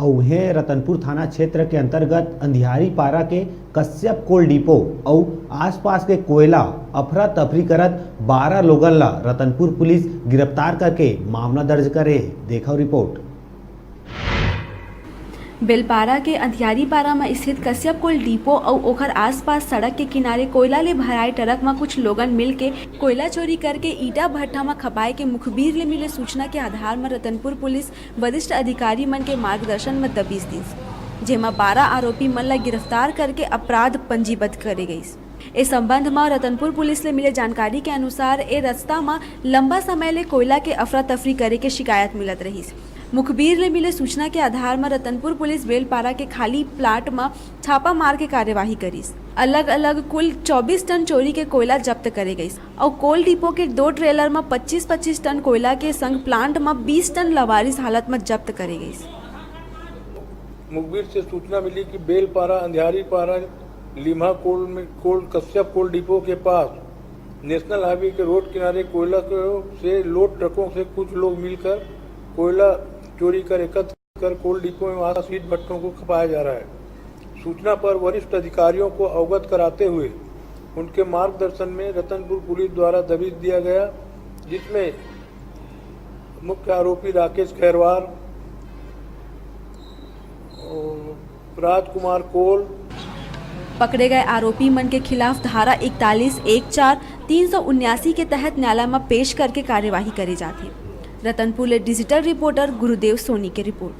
और उन्हें रतनपुर थाना क्षेत्र के अंतर्गत अंधियारी पारा के कश्यप कोल डिपो और आसपास के कोयला अफरा तफरी करत 12 लोगन ला रतनपुर पुलिस गिरफ्तार करके मामला दर्ज करे। देखो रिपोर्ट। बेलपारा के अंधियारी पारा में स्थित कश्यप कोल डिपो और ओखर आसपास सड़क के किनारे कोयला ले भराए ट्रक में कुछ लोगन मिल के कोयला चोरी करके ईटा भट्ठा में खपाए के मुखबिर ले मिले सूचना के आधार में रतनपुर पुलिस वरिष्ठ अधिकारी मन के मार्गदर्शन में दबिश दी, जेमा 12 आरोपी मन ला गिरफ्तार करके अपराध पंजीबद्ध करे गई। इस संबंध में रतनपुर पुलिस ले मिले जानकारी के अनुसार ए रास्ता में लंबा समय ले कोयला के अफरा तफरी करे के शिकायत मिलत रही। मुखबिर ले मिले सूचना के आधार में रतनपुर पुलिस बेलपारा के खाली प्लाट में छापा मार के कार्यवाही करी। अलग अलग कुल 24 टन चोरी के कोयला जब्त करे गई और कोल डिपो के 2 ट्रेलर में 25-25 टन कोयला के संग प्लांट में 20 टन लवारिस हालत में जब्त करे गई। मुखबिर से सूचना मिली कि बेलपारा अंधियारी पारा लीमा कोल कश्यप कोल डिपो के पास नेशनल हाईवे के रोड किनारे कोयला से लोड ट्रकों से कुछ लोग मिलकर कोयला चोरी कर एकत्र कर कोल डिपो में वहां ईट भट्टों को खपाया जा रहा है। सूचना पर वरिष्ठ अधिकारियों को अवगत कराते हुए उनके मार्गदर्शन में रतनपुर पुलिस द्वारा दबिश दिया गया, जिसमें मुख्य आरोपी राकेश खैरवार और राजकुमार कोल पकड़े गए आरोपी मन के खिलाफ धारा 41(1)(4)379 के तहत न्यायालय में पेश करके कार्यवाही करी जाती। रतनपुर डिजिटल रिपोर्टर गुरुदेव सोनी की रिपोर्ट।